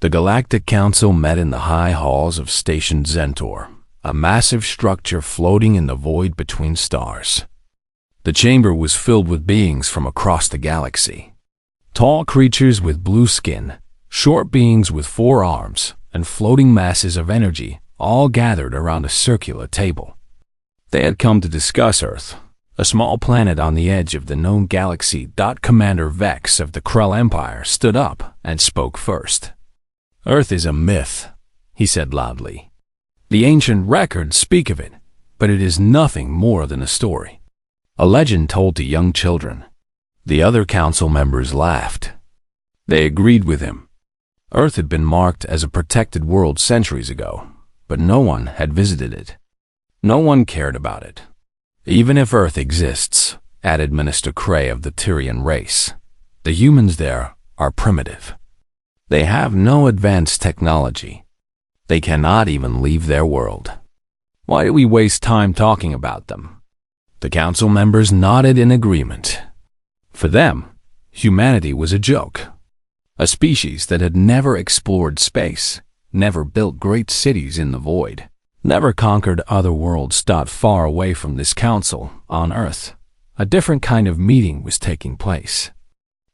The Galactic Council met in the high halls of Station Zentor, a massive structure floating in the void between stars. The chamber was filled with beings from across the galaxy. Tall creatures with blue skin, short beings with 4 arms, and floating masses of energy, all gathered around a circular table. They had come to discuss Earth, a small planet on the edge of the known galaxy. Commander Vex of the Krell Empire stood up and spoke first. "Earth is a myth," he said loudly. "The ancient records speak of it, but it is nothing more than a story. A legend told to young children." The other council members laughed. They agreed with him. Earth had been marked as a protected world centuries ago, but no one had visited it. No one cared about it. "Even if Earth exists," added Minister Cray of the Tyrian race, "the humans there are primitive. They have no advanced technology. They cannot even leave their world. Why do we waste time talking about them?" The council members nodded in agreement. For them, humanity was a joke. A species that had never explored space, never built great cities in the void, never conquered other worlds. Far away from this council, on Earth, a different kind of meeting was taking place.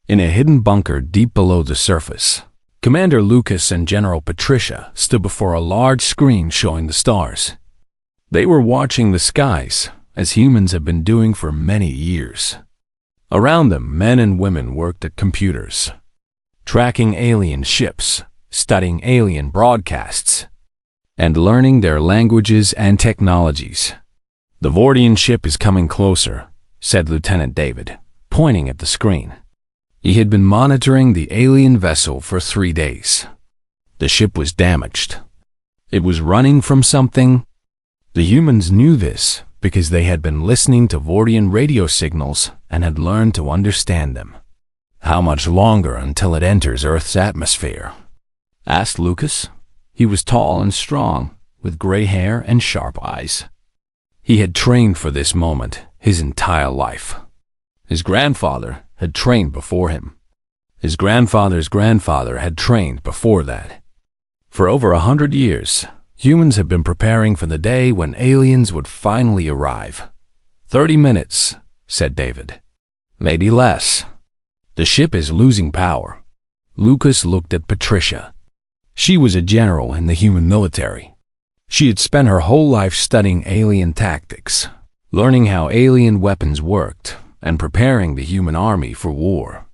In a hidden bunker deep below the surface, Commander Lucas and General Patricia stood before a large screen showing the stars. They were watching the skies, as humans have been doing for many years. Around them, men and women worked at computers, tracking alien ships, studying alien broadcasts, and learning their languages and technologies. "The Vortian ship is coming closer," said Lieutenant David, pointing at the screen. He had been monitoring the alien vessel for 3 days. The ship was damaged. It was running from something. The humans knew this because they had been listening to Vortian radio signals and had learned to understand them. "How much longer until it enters Earth's atmosphere?" asked Lucas. He was tall and strong, with gray hair and sharp eyes. He had trained for this moment his entire life. His grandfather had trained before him. His grandfather's grandfather had trained before that. For over 100 years, humans had been preparing for the day when aliens would finally arrive. 30 minutes, said David. Maybe less. The ship is losing power. Lucas looked at Patricia. She was a general in the human military. She had spent her whole life studying alien tactics, learning how alien weapons worked, and preparing the human army for war.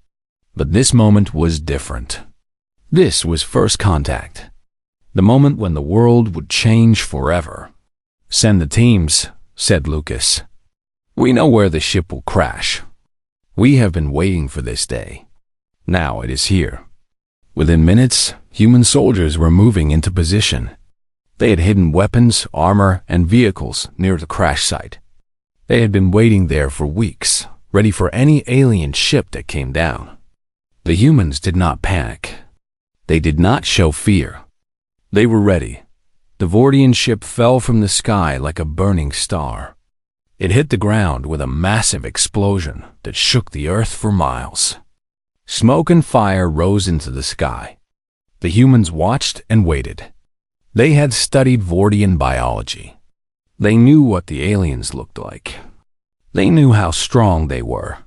But this moment was different. This was first contact. The moment when the world would change forever. "Send the teams," said Lucas. "We know where the ship will crash. We have been waiting for this day. Now it is here." Within minutes, human soldiers were moving into position. They had hidden weapons, armor, and vehicles near the crash site. They had been waiting there for weeks, ready for any alien ship that came down. The humans did not panic. They did not show fear. They were ready. The Vortian ship fell from the sky like a burning star. It hit the ground with a massive explosion that shook the earth for miles. Smoke and fire rose into the sky. The humans watched and waited. They had studied Vortian biology. They knew what the aliens looked like. They knew how strong they were.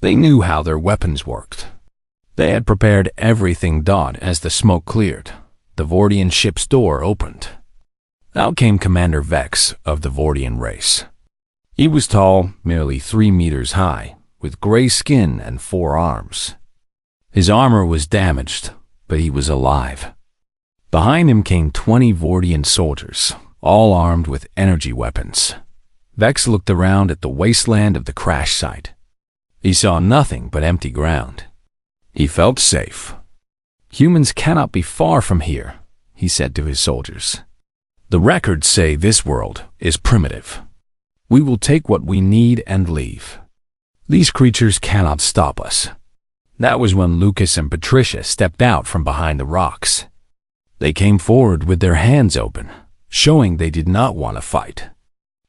They knew how their weapons worked. They had prepared everything. As the smoke cleared, the Vortian ship's door opened. Out came Commander Vex of the Vortian race. He was tall, nearly 3 meters high, with gray skin and 4 arms. His armor was damaged, but he was alive. Behind him came 20 Vortian soldiers, all armed with energy weapons. Vex looked around at the wasteland of the crash site. He saw nothing but empty ground. He felt safe. "Humans cannot be far from here," he said to his soldiers. "The records say this world is primitive. We will take what we need and leave. These creatures cannot stop us." That was when Lucas and Patricia stepped out from behind the rocks. They came forward with their hands open, showing they did not want to fight.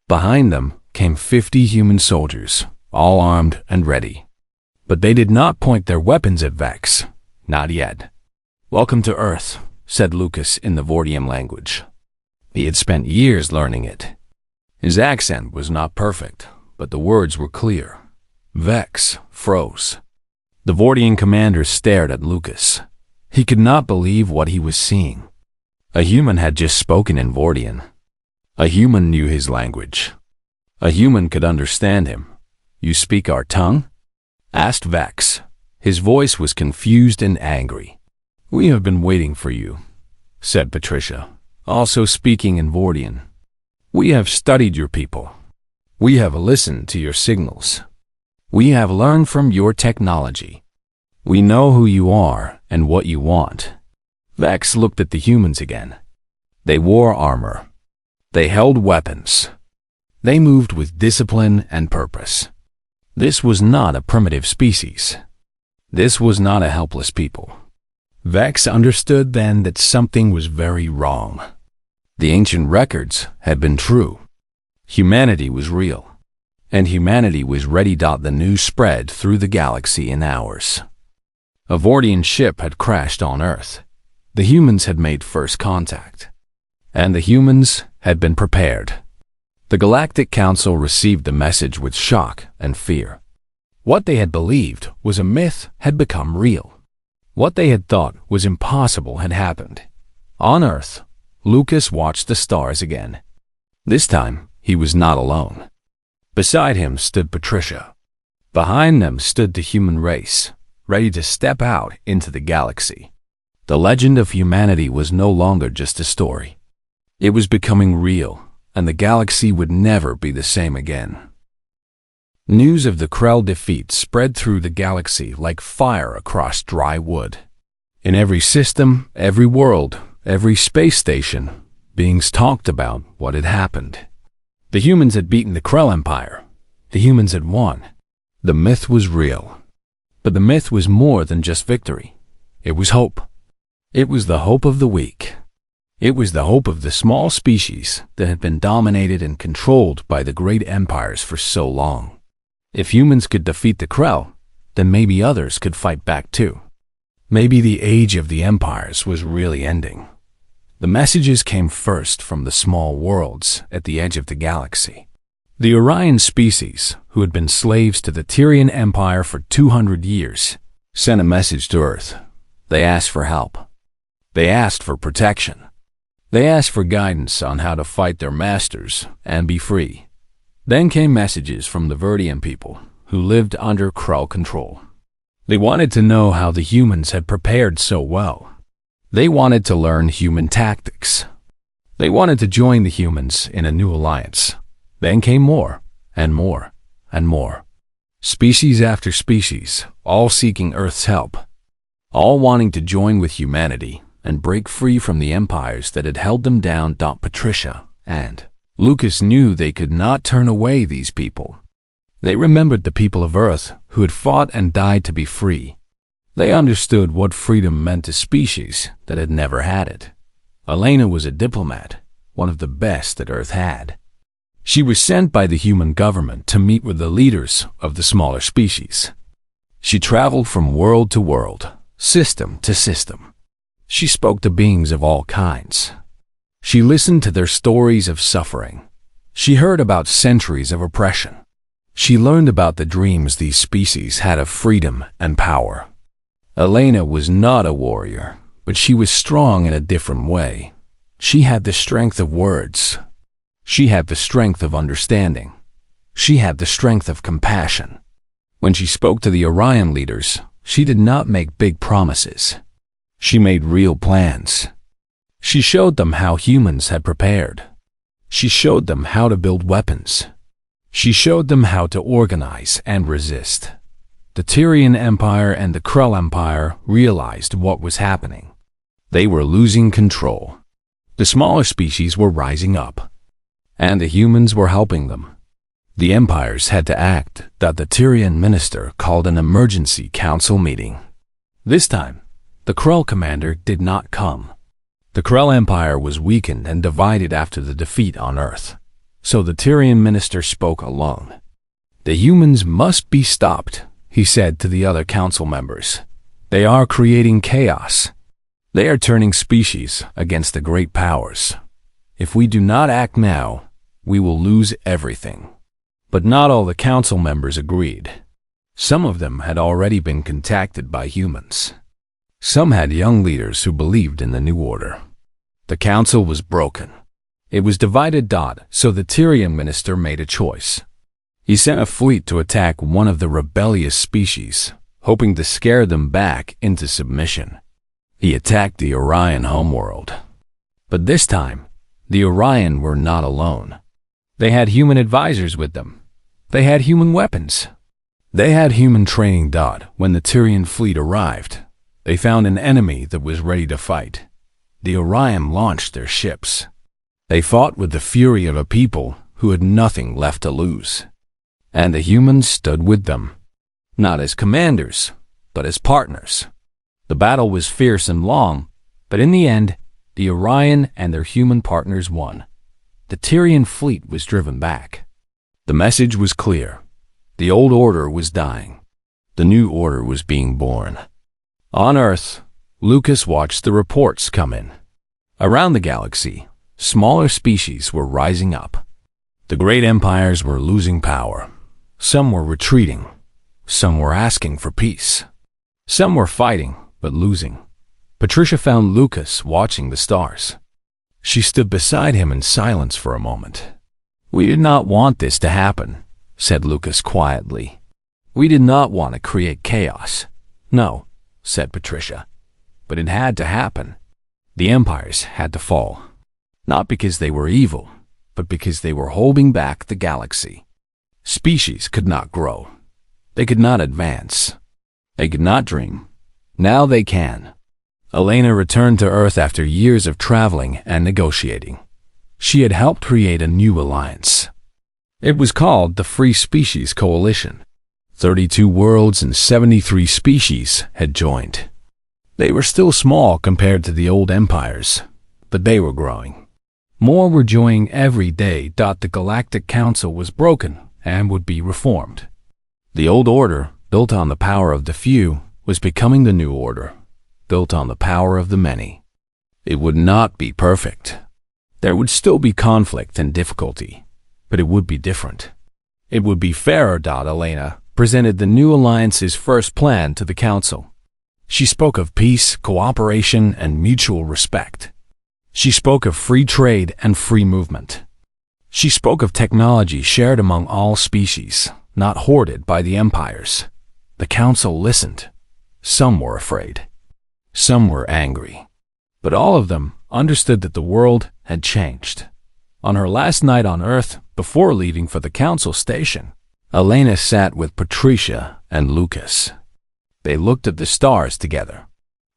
Behind them came 50 human soldiers, all armed and ready. But they did not point their weapons at Vex. Not yet. "Welcome to Earth," said Lucas in the Vortium language. He had spent years learning it. His accent was not perfect, but the words were clear. Vex froze. The Vortian commander stared at Lucas. He could not believe what he was seeing. A human had just spoken in Vortian. A human knew his language. A human could understand him. "You speak our tongue?" asked Vex. His voice was confused and angry. "We have been waiting for you," said Patricia, also speaking in Vortian. "We have studied your people. We have listened to your signals. We have learned from your technology. We know who you are and what you want." Vex looked at the humans again. They wore armor. They held weapons. They moved with discipline and purpose. This was not a primitive species. This was not a helpless people. Vex understood then that something was very wrong. The ancient records had been true. Humanity was real. And humanity was ready. The news spread through the galaxy in hours. A Vortian ship had crashed on Earth. The humans had made first contact. And the humans had been prepared. The Galactic Council received the message with shock and fear. What they had believed was a myth had become real. What they had thought was impossible had happened. On Earth, Lucas watched the stars again. This time, he was not alone. Beside him stood Patricia. Behind them stood the human race, ready to step out into the galaxy. The legend of humanity was no longer just a story. It was becoming real, and the galaxy would never be the same again. News of the Krell defeat spread through the galaxy like fire across dry wood. In every system, every world, every space station, beings talked about what had happened. The humans had beaten the Krell Empire. The humans had won. The myth was real. But the myth was more than just victory. It was hope. It was the hope of the weak. It was the hope of the small species that had been dominated and controlled by the great empires for so long. If humans could defeat the Krell, then maybe others could fight back too. Maybe the age of the empires was really ending. The messages came first from the small worlds at the edge of the galaxy. The Orion species, who had been slaves to the Tyrian Empire for 200 years, sent a message to Earth. They asked for help. They asked for protection. They asked for guidance on how to fight their masters and be free. Then came messages from the Vertian people, who lived under Krell control. They wanted to know how the humans had prepared so well. They wanted to learn human tactics. They wanted to join the humans in a new alliance. Then came more, and more, and more. Species after species, all seeking Earth's help. All wanting to join with humanity and break free from the empires that had held them down. Patricia and Lucas knew they could not turn away these people. They remembered the people of Earth who had fought and died to be free. They understood what freedom meant to species that had never had it. Elena was a diplomat, one of the best that Earth had. She was sent by the human government to meet with the leaders of the smaller species. She traveled from world to world, system to system. She spoke to beings of all kinds. She listened to their stories of suffering. She heard about centuries of oppression. She learned about the dreams these species had of freedom and power. Elena was not a warrior, but she was strong in a different way. She had the strength of words. She had the strength of understanding. She had the strength of compassion. When she spoke to the Orion leaders, she did not make big promises. She made real plans. She showed them how humans had prepared. She showed them how to build weapons. She showed them how to organize and resist. The Tyrian Empire and the Krell Empire realized what was happening. They were losing control. The smaller species were rising up, and the humans were helping them. The empires had to act. The Tyrian minister called an emergency council meeting. This time, the Krell commander did not come. The Krell Empire was weakened and divided after the defeat on Earth, so the Tyrian minister spoke alone. The humans must be stopped, he said to the other council members. They are creating chaos. They are turning species against the great powers. If we do not act now, we will lose everything. But not all the council members agreed. Some of them had already been contacted by humans. Some had young leaders who believed in the new order. The council was broken. It was divided. So the Tyrian minister made a choice. He sent a fleet to attack one of the rebellious species, hoping to scare them back into submission. He attacked the Orion homeworld. But this time, the Orion were not alone. They had human advisors with them. They had human weapons. They had human training. When the Tyrian fleet arrived, they found an enemy that was ready to fight. The Orion launched their ships. They fought with the fury of a people who had nothing left to lose. And the humans stood with them, not as commanders, but as partners. The battle was fierce and long, but in the end, the Orion and their human partners won. The Tyrian fleet was driven back. The message was clear. The old order was dying. The new order was being born. On Earth, Lucas watched the reports come in. Around the galaxy, smaller species were rising up. The great empires were losing power. Some were retreating. Some were asking for peace. Some were fighting, but losing. Patricia found Lucas watching the stars. She stood beside him in silence for a moment. "We did not want this to happen," said Lucas quietly. "We did not want to create chaos." "No," said Patricia, "but it had to happen. The empires had to fall. Not because they were evil, but because they were holding back the galaxy. Species could not grow. They could not advance. They could not dream. Now they can." Elena returned to Earth after years of traveling and negotiating. She had helped create a new alliance. It was called the Free Species Coalition. 32 worlds and 73 species had joined. They were still small compared to the old empires, but they were growing. More were joining every day. The Galactic Council was broken and would be reformed. The old order, built on the power of the few, was becoming the new order, built on the power of the many. It would not be perfect. There would still be conflict and difficulty, but it would be different. It would be fairer. Elena presented the new alliance's first plan to the council. She spoke of peace, cooperation, and mutual respect. She spoke of free trade and free movement. She spoke of technology shared among all species, not hoarded by the empires. The council listened. Some were afraid. Some were angry. But all of them understood that the world had changed. On her last night on Earth, before leaving for the council station, Elena sat with Patricia and Lucas. They looked at the stars together.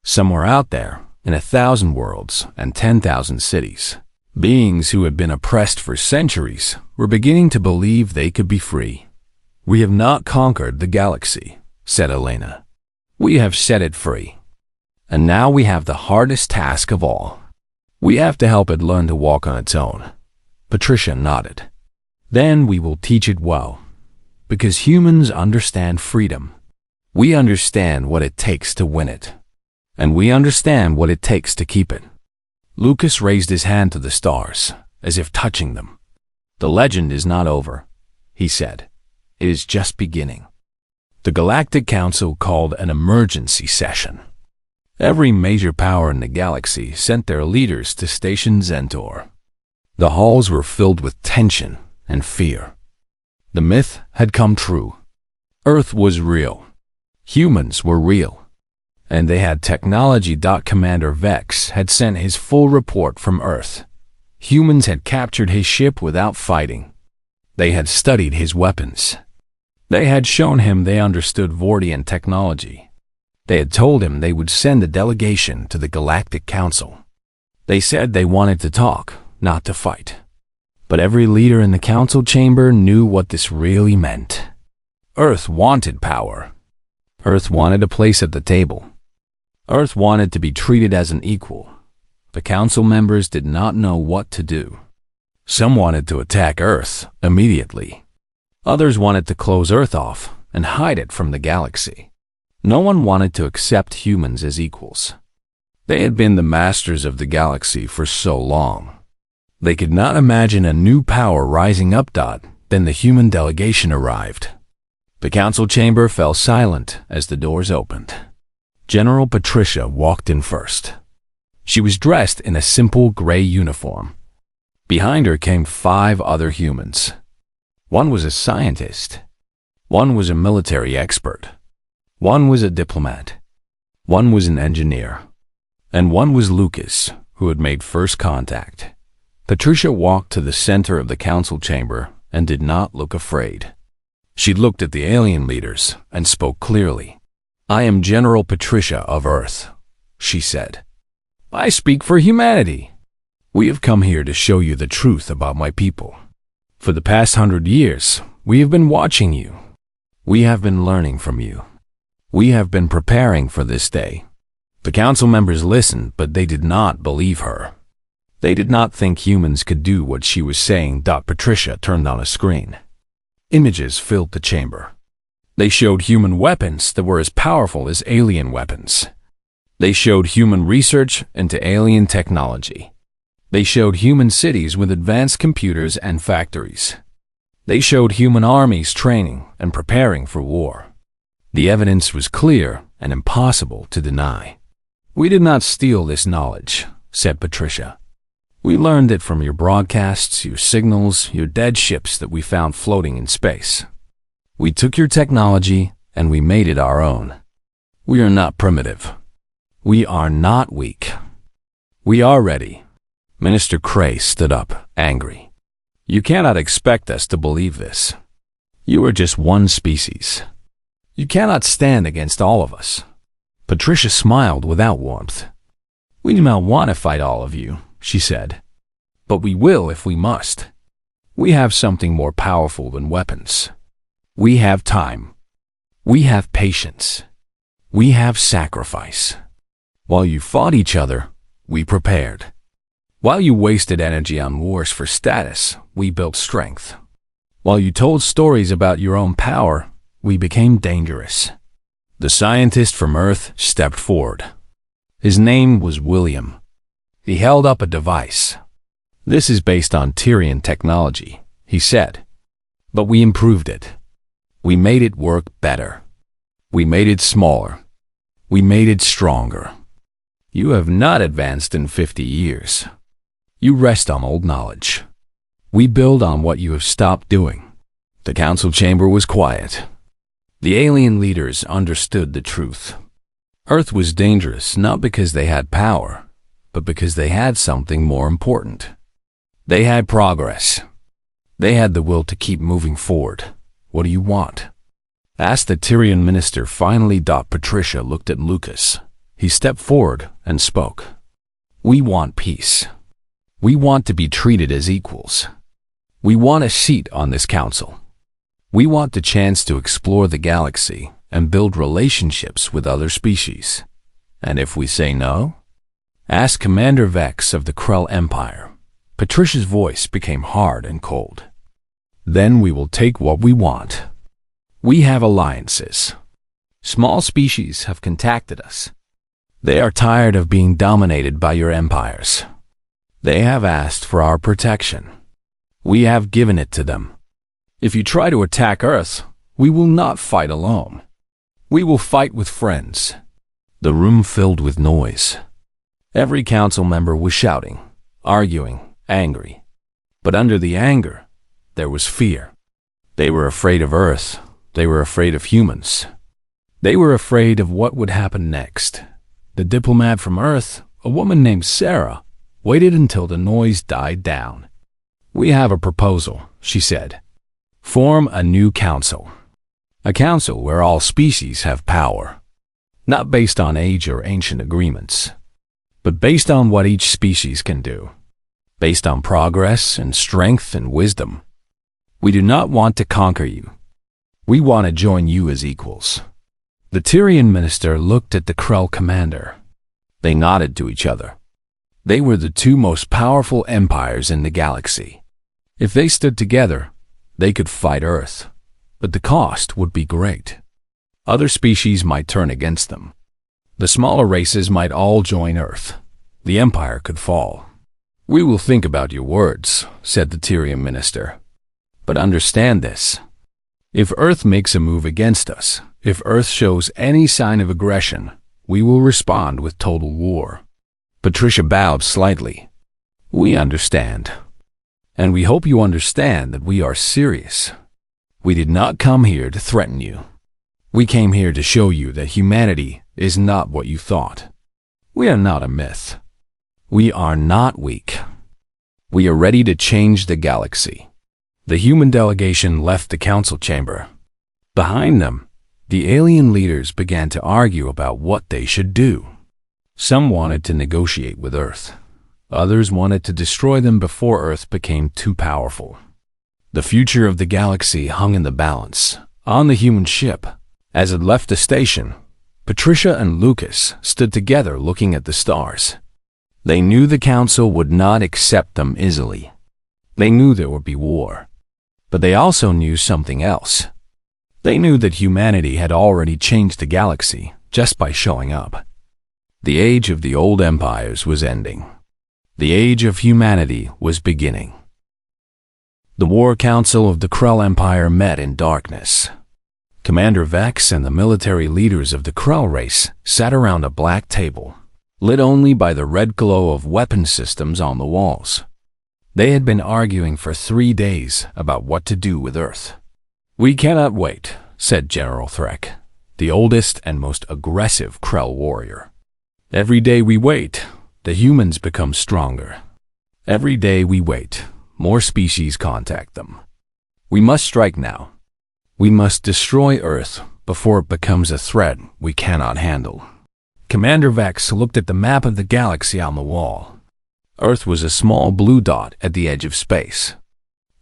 Somewhere out there, in 1,000 worlds and 10,000 cities, beings who had been oppressed for centuries were beginning to believe they could be free. "We have not conquered the galaxy," said Elena. "We have set it free. And now we have the hardest task of all. We have to help it learn to walk on its own." Patricia nodded. "Then we will teach it well, because humans understand freedom. We understand what it takes to win it, and we understand what it takes to keep it." Lucas raised his hand to the stars, as if touching them. "The legend is not over," he said. "It is just beginning." The Galactic Council called an emergency session. Every major power in the galaxy sent their leaders to Station Zentor. The halls were filled with tension and fear. The myth had come true. Earth was real. Humans were real. And they had technology. Commander Vex had sent his full report from Earth. Humans had captured his ship without fighting. They had studied his weapons. They had shown him they understood Vortian technology. They had told him they would send a delegation to the Galactic Council. They said they wanted to talk, not to fight. But every leader in the council chamber knew what this really meant. Earth wanted power. Earth wanted a place at the table. Earth wanted to be treated as an equal. The council members did not know what to do. Some wanted to attack Earth immediately. Others wanted to close Earth off and hide it from the galaxy. No one wanted to accept humans as equals. They had been the masters of the galaxy for so long. They could not imagine a new power rising up. Then the human delegation arrived. The council chamber fell silent as the doors opened. General Patricia walked in first. She was dressed in a simple gray uniform. Behind her came 5 other humans. One was a scientist. One was a military expert. One was a diplomat. One was an engineer. And one was Lucas, who had made first contact. Patricia walked to the center of the council chamber and did not look afraid. She looked at the alien leaders and spoke clearly. "I am General Patricia of Earth," she said. "I speak for humanity. We have come here to show you the truth about my people. For the past 100 years, we have been watching you. We have been learning from you. We have been preparing for this day." The council members listened, but they did not believe her. They did not think humans could do what she was saying. Patricia turned on a screen. Images filled the chamber. They showed human weapons that were as powerful as alien weapons. They showed human research into alien technology. They showed human cities with advanced computers and factories. They showed human armies training and preparing for war. The evidence was clear and impossible to deny. "We did not steal this knowledge," said Patricia. "We learned it from your broadcasts, your signals, your dead ships that we found floating in space. We took your technology and we made it our own. We are not primitive. We are not weak. We are ready." Minister Cray stood up, angry. "You cannot expect us to believe this. You are just one species. You cannot stand against all of us." Patricia smiled without warmth. "We do not want to fight all of you," she said. "But we will if we must. We have something more powerful than weapons. We have time. We have patience. We have sacrifice. While you fought each other, we prepared. While you wasted energy on wars for status, we built strength. While you told stories about your own power, we became dangerous." The scientist from Earth stepped forward. His name was William. He held up a device. "This is based on Tyrian technology," he said. "But we improved it. We made it work better. We made it smaller. We made it stronger. You have not advanced in 50 years. You rest on old knowledge. We build on what you have stopped doing." The council chamber was quiet. The alien leaders understood the truth. Earth was dangerous not because they had power, but because they had something more important. They had progress. They had the will to keep moving forward. "What do you want?" asked the Tyrian minister finally. Patricia looked at Lucas. He stepped forward and spoke. "We want peace. We want to be treated as equals. We want a seat on this council. We want the chance to explore the galaxy and build relationships with other species. And if we say no?" asked Commander Vex of the Krell Empire. Patricia's voice became hard and cold. "Then we will take what we want. We have alliances. Small species have contacted us. They are tired of being dominated by your empires. They have asked for our protection. We have given it to them. If you try to attack Earth, we will not fight alone. We will fight with friends." The room filled with noise. Every council member was shouting, arguing, angry. But under the anger, there was fear. They were afraid of Earth. They were afraid of humans. They were afraid of what would happen next. The diplomat from Earth, a woman named Sarah, waited until the noise died down. "We have a proposal," she said. "Form a new council. A council where all species have power. Not based on age or ancient agreements, but based on what each species can do. Based on progress and strength and wisdom. We do not want to conquer you. We want to join you as equals." The Tyrian minister looked at the Krell commander. They nodded to each other. They were the 2 most powerful empires in the galaxy. If they stood together, they could fight Earth, but the cost would be great. Other species might turn against them. The smaller races might all join Earth. The Empire could fall. "We will think about your words," said the Tyrian minister. "But understand this. If Earth makes a move against us, if Earth shows any sign of aggression, we will respond with total war." Patricia bowed slightly. "We understand. And we hope you understand that we are serious. We did not come here to threaten you. We came here to show you that humanity is not what you thought. We are not a myth. We are not weak. We are ready to change the galaxy." The human delegation left the council chamber. Behind them, the alien leaders began to argue about what they should do. Some wanted to negotiate with Earth. Others wanted to destroy them before Earth became too powerful. The future of the galaxy hung in the balance. On the human ship, as it left the station, Patricia and Lucas stood together looking at the stars. They knew the council would not accept them easily. They knew there would be war. But they also knew something else. They knew that humanity had already changed the galaxy just by showing up. The age of the old empires was ending. The age of humanity was beginning. The War Council of the Krell Empire met in darkness. Commander Vex and the military leaders of the Krell race sat around a black table, lit only by the red glow of weapon systems on the walls. They had been arguing for 3 days about what to do with Earth. "We cannot wait," said General Threk, the oldest and most aggressive Krell warrior. "Every day we wait, the humans become stronger. Every day we wait, more species contact them. We must strike now. We must destroy Earth before it becomes a threat we cannot handle." Commander Vex looked at the map of the galaxy on the wall. Earth was a small blue dot at the edge of space.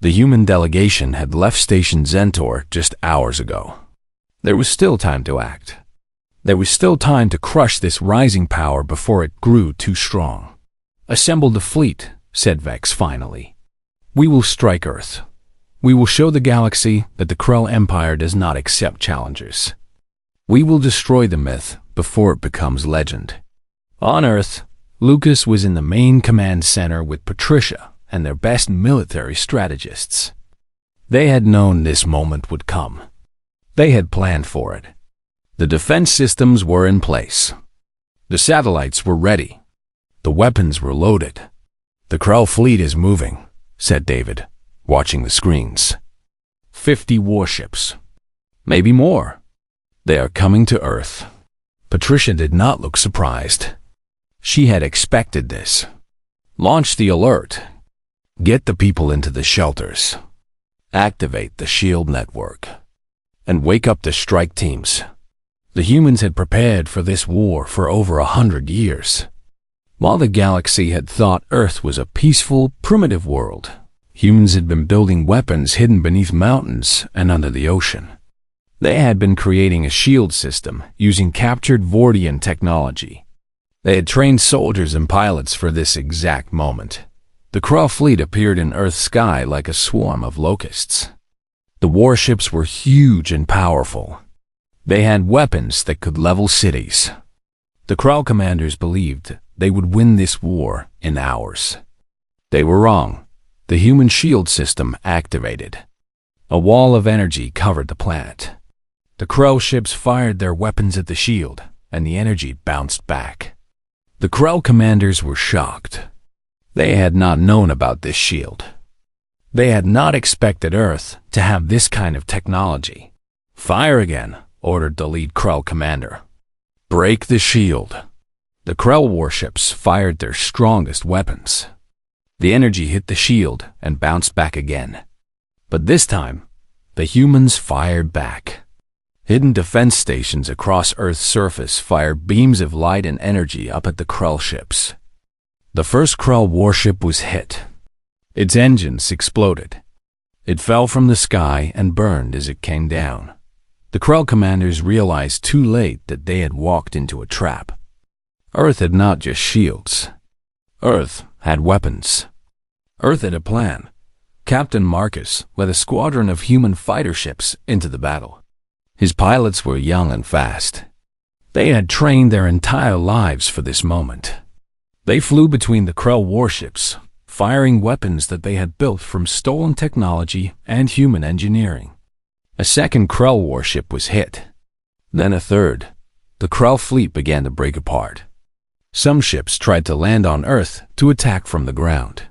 The human delegation had left Station Zentor just hours ago. There was still time to act. There was still time to crush this rising power before it grew too strong. "Assemble the fleet," said Vex finally. "We will strike Earth. We will show the galaxy that the Krell Empire does not accept challengers. We will destroy the myth before it becomes legend." On Earth, Lucas was in the main command center with Patricia and their best military strategists. They had known this moment would come. They had planned for it. The defense systems were in place. The satellites were ready. The weapons were loaded. "The Krell fleet is moving," said David, watching the screens. 50 warships. Maybe more. They are coming to Earth. Patricia did not look surprised. She had expected this. "Launch the alert. Get the people into the shelters. Activate the shield network. And wake up the strike teams." The humans had prepared for this war for over 100 years. While the galaxy had thought Earth was a peaceful, primitive world, humans had been building weapons hidden beneath mountains and under the ocean. They had been creating a shield system using captured Vordian technology. They had trained soldiers and pilots for this exact moment. The Krell fleet appeared in Earth's sky like a swarm of locusts. The warships were huge and powerful. They had weapons that could level cities. The Krell commanders believed they would win this war in hours. They were wrong. The human shield system activated. A wall of energy covered the planet. The Krell ships fired their weapons at the shield, and the energy bounced back. The Krell commanders were shocked. They had not known about this shield. They had not expected Earth to have this kind of technology. "Fire again," ordered the lead Krell commander. "Break the shield." The Krell warships fired their strongest weapons. The energy hit the shield and bounced back again. But this time, the humans fired back. Hidden defense stations across Earth's surface fired beams of light and energy up at the Krell ships. The first Krell warship was hit. Its engines exploded. It fell from the sky and burned as it came down. The Krell commanders realized too late that they had walked into a trap. Earth had not just shields. Earth had weapons. Earth had a plan. Captain Marcus led a squadron of human fighter ships into the battle. His pilots were young and fast. They had trained their entire lives for this moment. They flew between the Krell warships, firing weapons that they had built from stolen technology and human engineering. A second Krell warship was hit. Then a third. The Krell fleet began to break apart. Some ships tried to land on Earth to attack from the ground.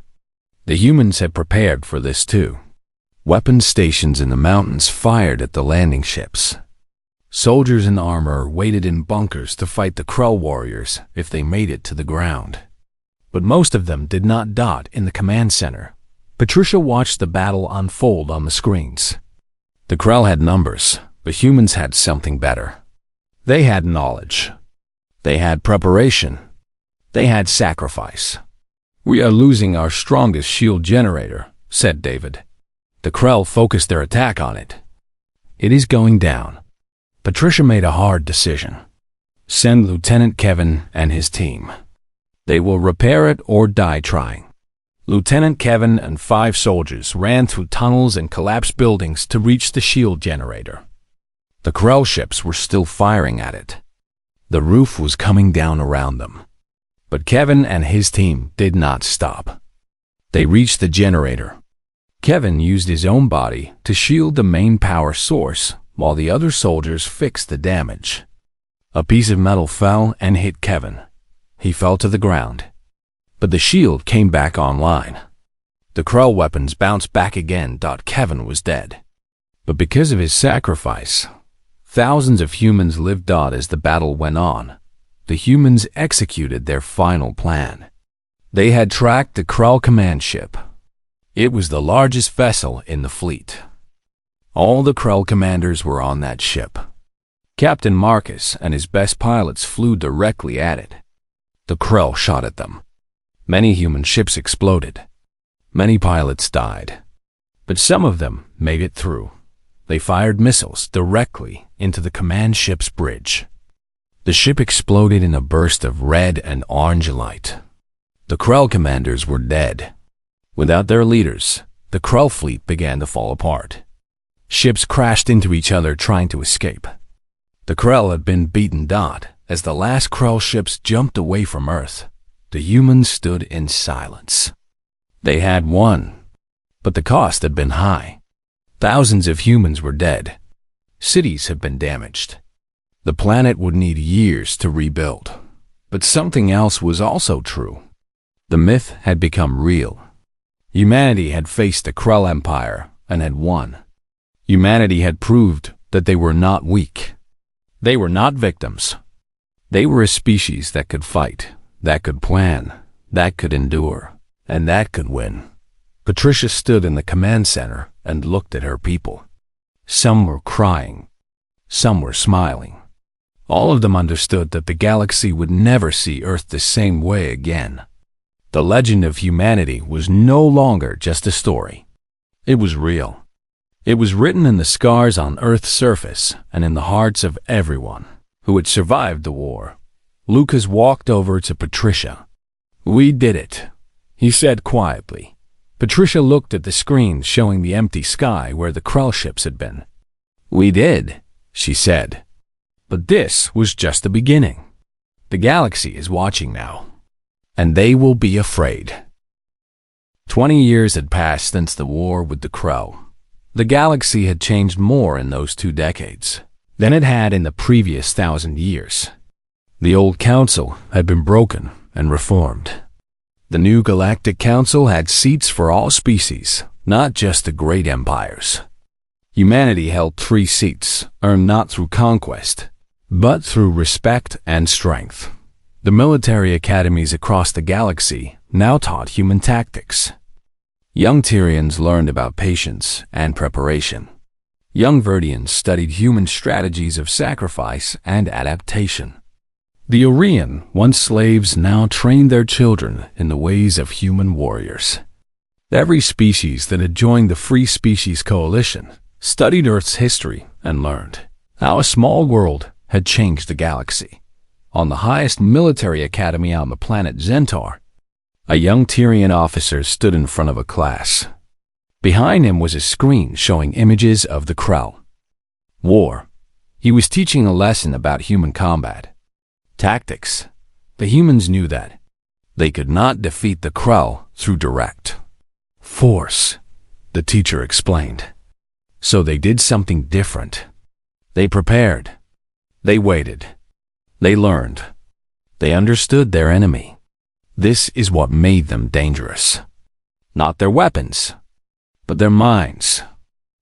The humans had prepared for this too. Weapon stations in the mountains fired at the landing ships. Soldiers in armor waited in bunkers to fight the Krell warriors if they made it to the ground. But most of them did not dot in the command center. Patricia watched the battle unfold on the screens. The Krell had numbers, but humans had something better. They had knowledge. They had preparation. They had sacrifice. "We are losing our strongest shield generator," said David. The Krell focused their attack on it. "It is going down." Patricia made a hard decision. Send Lieutenant Kevin and his team. They will repair it or die trying. Lieutenant Kevin and 5 soldiers ran through tunnels and collapsed buildings to reach the shield generator. The Krell ships were still firing at it. The roof was coming down around them. But Kevin and his team did not stop. They reached the generator. Kevin used his own body to shield the main power source while the other soldiers fixed the damage. A piece of metal fell and hit Kevin. He fell to the ground. But the shield came back online. The Krell weapons bounced back again. Kevin was dead. But because of his sacrifice, thousands of humans lived as the battle went on. The humans executed their final plan. They had tracked the Krell command ship. It was the largest vessel in the fleet. All the Krell commanders were on that ship. Captain Marcus and his best pilots flew directly at it. The Krell shot at them. Many human ships exploded. Many pilots died. But some of them made it through. They fired missiles directly into the command ship's bridge. The ship exploded in a burst of red and orange light. The Krell commanders were dead. Without their leaders, the Krell fleet began to fall apart. Ships crashed into each other trying to escape. The Krell had been beaten. As the last Krell ships jumped away from Earth, the humans stood in silence. They had won, but the cost had been high. Thousands of humans were dead. Cities had been damaged. The planet would need years to rebuild. But something else was also true. The myth had become real. Humanity had faced the Krell Empire and had won. Humanity had proved that they were not weak. They were not victims. They were a species that could fight, that could plan, that could endure, and that could win. Patricia stood in the command center and looked at her people. Some were crying. Some were smiling. All of them understood that the galaxy would never see Earth the same way again. The legend of humanity was no longer just a story. It was real. It was written in the scars on Earth's surface and in the hearts of everyone who had survived the war. Lucas walked over to Patricia. "We did it," he said quietly. Patricia looked at the screen showing the empty sky where the Krell ships had been. "We did," she said. "But this was just the beginning. The galaxy is watching now, and they will be afraid." 20 years had passed since the war with the Krell. The galaxy had changed more in those 2 decades than it had in the previous 1,000 years. The old council had been broken and reformed. The new Galactic Council had seats for all species, not just the great empires. Humanity held 3 seats, earned not through conquest, but through respect and strength. The military academies across the galaxy now taught human tactics. Young Tyrians learned about patience and preparation. Young Verdians studied human strategies of sacrifice and adaptation. The Orion, once slaves, now trained their children in the ways of human warriors. Every species that had joined the Free Species Coalition studied Earth's history and learned how a small world had changed the galaxy. On the highest military academy on the planet Zentaur, a young Tyrian officer stood in front of a class. Behind him was a screen showing images of the Krell. War. He was teaching a lesson about human combat. tactics. The humans knew that they could not defeat the Krell through direct force, the teacher explained. So they did something different. They prepared. They waited. They learned. They understood their enemy. This is what made them dangerous. Not their weapons, but their minds.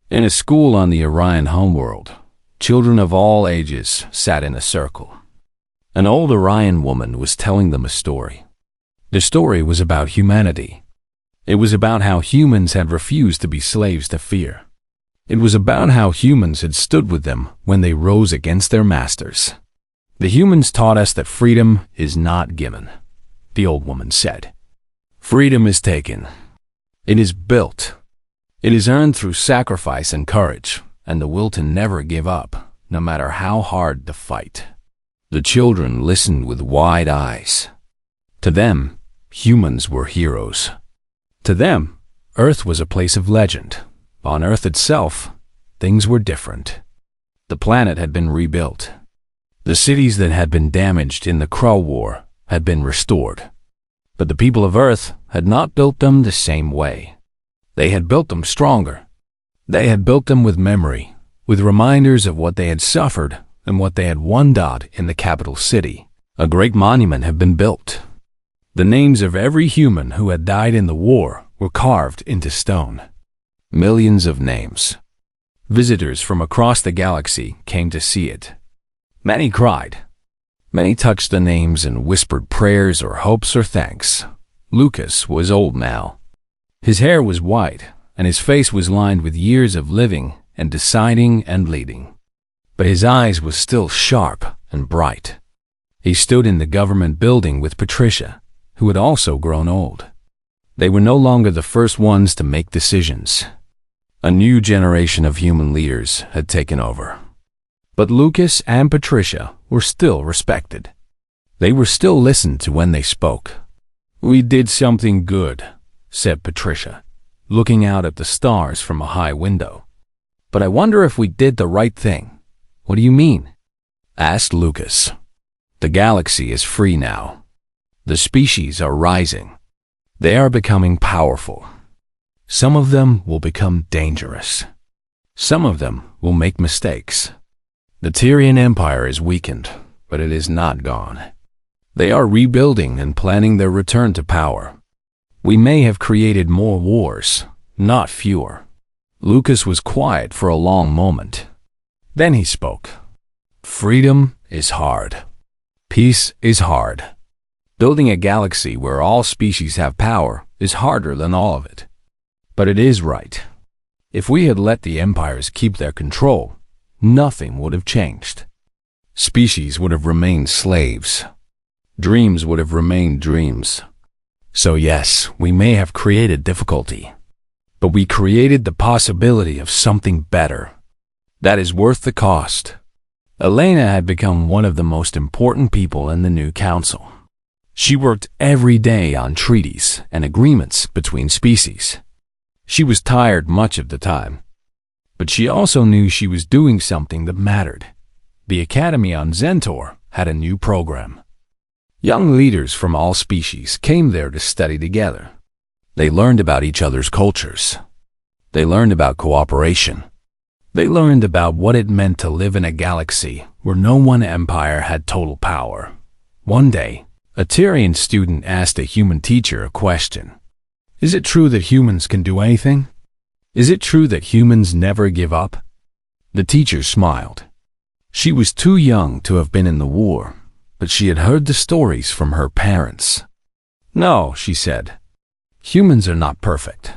In a school on the Orion homeworld, children of all ages sat in a circle. An old Orion woman was telling them a story. The story was about humanity. It was about how humans had refused to be slaves to fear. It was about how humans had stood with them when they rose against their masters. The humans taught us that freedom is not given, the old woman said. Freedom is taken. It is built. It is earned through sacrifice and courage, and the will to never give up, no matter how hard the fight. The children listened with wide eyes. To them, humans were heroes. To them, Earth was a place of legend. On Earth itself, things were different. The planet had been rebuilt. The cities that had been damaged in the Krell War had been restored. But the people of Earth had not built them the same way. They had built them stronger. They had built them with memory, with reminders of what they had suffered and what they had won. In the capital city, a great monument had been built. The names of every human who had died in the war were carved into stone. Millions of names. Visitors from across the galaxy came to see it. Many cried. Many touched the names and whispered prayers or hopes or thanks. Lucas was old now. His hair was white, and his face was lined with years of living and deciding and leading. But his eyes were still sharp and bright. He stood in the government building with Patricia, who had also grown old. They were no longer the first ones to make decisions. A new generation of human leaders had taken over. But Lucas and Patricia were still respected. They were still listened to when they spoke. "We did something good," said Patricia, looking out at the stars from a high window. "But I wonder if we did the right thing." "What do you mean?" asked Lucas. "The galaxy is free now. The species are rising. They are becoming powerful. Some of them will become dangerous. Some of them will make mistakes. The Tyrian Empire is weakened, but it is not gone. They are rebuilding and planning their return to power. We may have created more wars, not fewer." Lucas was quiet for a long moment. Then he spoke. "Freedom is hard. Peace is hard. Building a galaxy where all species have power is harder than all of it. But it is right. If we had let the empires keep their control, nothing would have changed. Species would have remained slaves. Dreams would have remained dreams. So yes, we may have created difficulty, but we created the possibility of something better. That is worth the cost." Elena had become one of the most important people in the new council. She worked every day on treaties and agreements between species. She was tired much of the time, but she also knew she was doing something that mattered. The Academy on Zentor had a new program. Young leaders from all species came there to study together. They learned about each other's cultures. They learned about cooperation. They learned about what it meant to live in a galaxy where no one empire had total power. One day, a Tyrian student asked a human teacher a question. "Is it true that humans can do anything? Is it true that humans never give up?" The teacher smiled. She was too young to have been in the war, but she had heard the stories from her parents. "No," she said. "Humans are not perfect.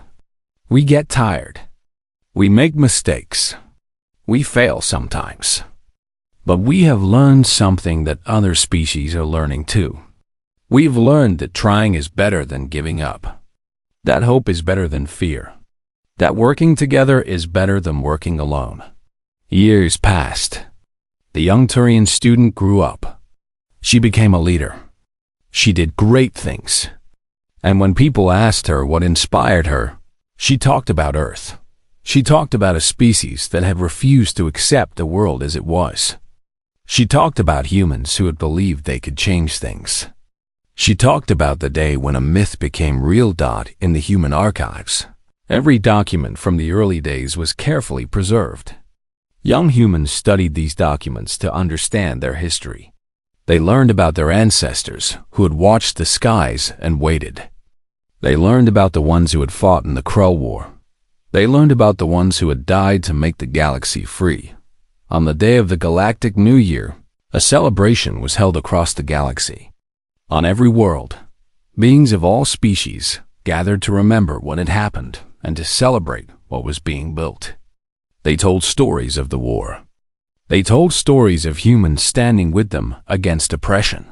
We get tired. We make mistakes. We fail sometimes. But we have learned something that other species are learning too. We've learned that trying is better than giving up. That hope is better than fear. That working together is better than working alone." Years passed. The young Turian student grew up. She became a leader. She did great things. And when people asked her what inspired her, she talked about Earth. She talked about a species that had refused to accept the world as it was. She talked about humans who had believed they could change things. She talked about the day when a myth became real. In the human archives, every document from the early days was carefully preserved. Young humans studied these documents to understand their history. They learned about their ancestors who had watched the skies and waited. They learned about the ones who had fought in the Krell War. They learned about the ones who had died to make the galaxy free. On the day of the Galactic New Year, a celebration was held across the galaxy. On every world, beings of all species gathered to remember what had happened and to celebrate what was being built. They told stories of the war. They told stories of humans standing with them against oppression.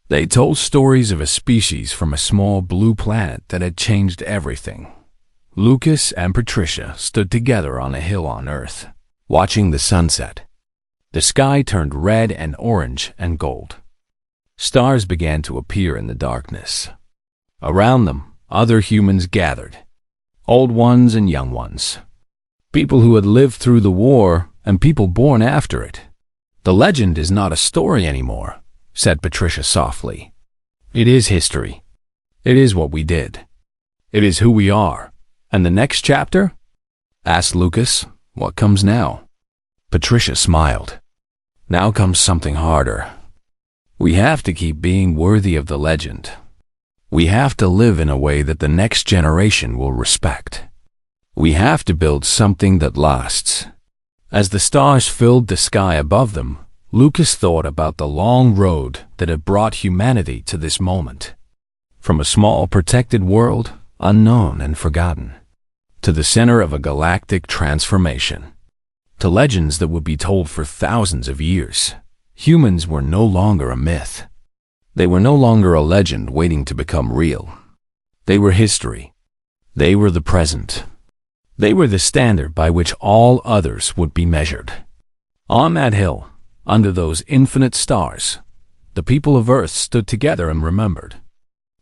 They told stories of a species from a small blue planet that had changed everything. Lucas and Patricia stood together on a hill on Earth, watching the sunset. The sky turned red and orange and gold. Stars began to appear in the darkness. Around them, other humans gathered, old ones and young ones, people who had lived through the war and people born after it. "The legend is not a story anymore," said Patricia softly. "It is history. It is what we did. It is who we are. And the next chapter?" asked Lucas. "What comes now?" Patricia smiled. "Now comes something harder. We have to keep being worthy of the legend. We have to live in a way that the next generation will respect. We have to build something that lasts." As the stars filled the sky above them, Lucas thought about the long road that had brought humanity to this moment. From a small protected world, unknown and forgotten, to the center of a galactic transformation, to legends that would be told for thousands of years. Humans were no longer a myth. They were no longer a legend waiting to become real. They were history. They were the present. They were the standard by which all others would be measured. On that hill, under those infinite stars, the people of Earth stood together and remembered.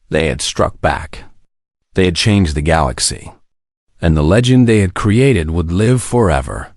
They had struck back. They had changed the galaxy. And the legend they had created would live forever.